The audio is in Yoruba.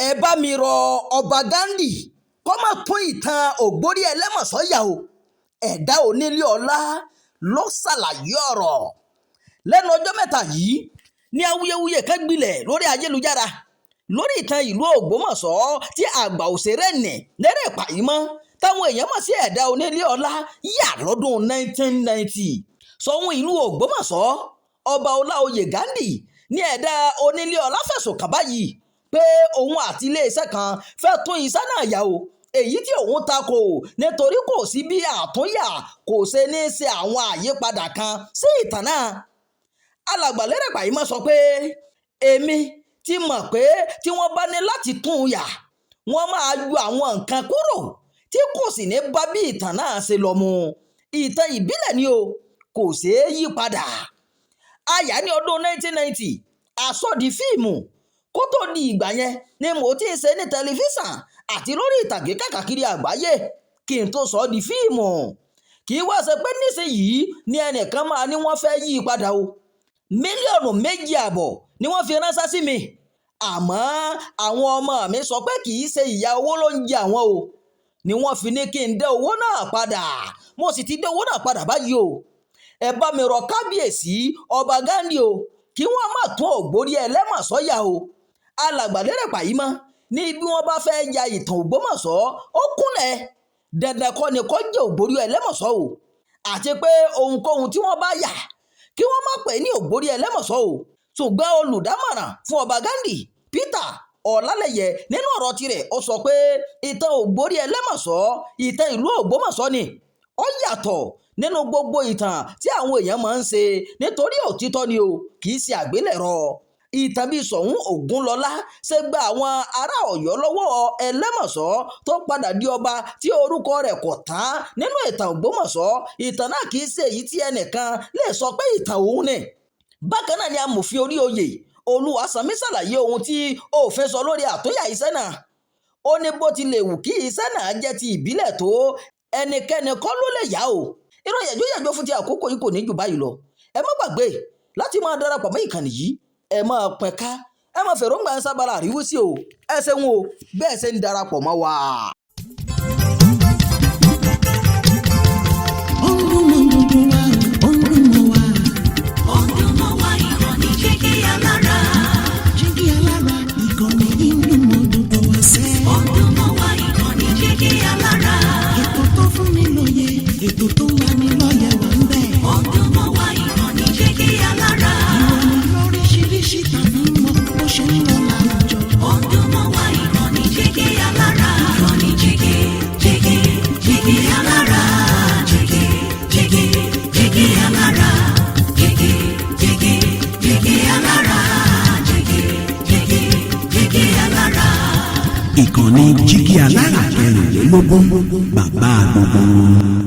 ẹ bá mi rọ ọba Ghandi kó má tún ìtàn Ògbórí Ẹlẹ́mọ̀ṣọ́ yà o. Ẹ̀dá onílé ọlá ló ṣàlàyé ọ̀rọ̀. Lẹ́nu ọjọ́ mẹ́ta yìí ní awuyewuye kan gbilẹ̀ lórí ayélujára lórí ìtàn ìlú Ògbómọ̀ṣọ́ tí àgbà òṣèré nì Lérè Pàímọ́ táwọn èèyàn mọ̀ sí ẹ̀dá onílé ọlá yà lọ́dún 1990. Ṣọ̀ún ìlú Ògbómọ̀ṣọ́ ọba Ọláoyè Ghandi ní ẹ̀dá onílé ọlá fẹ̀sùn kàn báyìí pé òun àti iléeṣẹ́ kan fẹ́ tún iṣẹ́ náà yà o, èyí tí òun takò nítorí kò sí bí àtúnyà kò ṣe ní ṣe àwọn àyípadà kan sí ìtàn náà. Alàgbà Lérè Pàímọ́ sọ pé èmi ti mọ̀ pé tí wọ́n bá ní láti tún un yà wọ́n máa yọ àwọn nǹkan kúrò tí kò sì ní bá bí ìtàn náà ṣe lọ mu. Ìtàn ìbílẹ̀ ni o, kò ṣeé yí padà. Àyà ní ọdún 1990 àsọdì fíìmù kó tó di ìgbà yẹn ni mo ti ń ṣe ní tẹlifíṣàn àti lórí ìtàgé káàkiri àgbáyé kí n tó sọ di fíìmù. Kì í wá ṣe pé nísìnyìí ni ẹnìkan máa ní wọ́n fẹ́ yí padà o. Mílíọ̀nù 2.5 ni wọ́n fi ránṣẹ́ sí mi, àmọ́ àwọn ọmọ mi sọ pé kì í ṣe ìyà owó ló ń jẹ àwọn o, ni wọ́n fi ní kí n dé owó náà padà. Mo sì ti dé owó náà padà báyìí o. Ẹ bá mi rọ kábíyèsí ọba Ghandi o kí wọ́n má tún Ògbórí Ẹlẹ́mọ̀ṣọ́ yà o. Alàgbà Lérè Pàímọ́ ní bí wọ́n bá fẹ́ ya ìtàn Ògbómọ̀ṣọ́ ó kúnlẹ̀ dandan kọ́ ni kó jẹ́ Ògbórí Ẹlẹ́mọ̀ṣọ́ o, àti pé ohunkóhun tí wọ́n bá yà kí wọ́n má pè ní Ògbórí Ẹlẹ́mọ̀ṣọ́ o. Ṣùgbọ́n olùdámọ̀ràn fún ọba Ghandi Peter Ọlálẹyẹ nínú ọ̀rọ̀ tirẹ̀ ó sọ pé ìtàn Ògbórí Ẹlẹ́mọ̀ṣọ́ ìtàn ìlú Ògbómọ̀ṣọ́ ni ó yàtọ̀ nínú gbogbo ìtàn tí àwọn èèyàn máa ń ṣe nítorí òtítọ́ ni o, kì í ṣe àgbélẹ̀rọ. Ìtàn bíi Ṣọ̀ún Ògúnlọlá ṣe gba àwọn ará Ọ̀yọ́ lọ́wọ́ Ẹlẹ́mọ̀ṣọ́ tó padà di ọba tí orúkọ rẹ̀ kò tán nínú ìtàn Ògbómọ̀ṣọ́. Ìtàn náà kì í ṣe èyí tí ẹnìkan lè sọ pé ìtàn òun ni. Bákan náà ni amòfin orí oyè Olúwaṣánmi ṣàlàyé ohun tí òfin sọ lórí àtúnyà iṣẹ́ náà. Ó ní bó ti lè wù kí iṣẹ́ náà jẹ́ ti ìbílẹ̀ tó ẹnikẹ́ni kọ́ ló lè yá o. Ìròyìn yàjó fún ti àkókò yìí kò ní jù báyìí lọ. Ẹ má gbàgbé láti máa darapọ̀ mọ́ ìkànnì yìí, ẹ máa pẹ̀ka, ẹ máa fèròǹgbà ẹ sábàlá àríwísí o. Ẹ ṣeun o bẹ́ẹ̀ ṣe ń darapọ̀ mọ́ wa. Ètò tó wà ní lọ́yẹ̀ wà ń bẹ̀. Ọdún mọ́ wá ìkànnì Jígí Alára. Ìròyìn lóríṣiríṣi tàbí mọ bó ṣe ń lọ láwùjọ. Ọdún mọ́ wá ìkànnì Jígí Alára. Ìkànnì Jígí Alára. Jígí Alára. Jígí Alára. Jígí Alára. Ìkànnì Jígí Alára 24 bàbá gbogbo.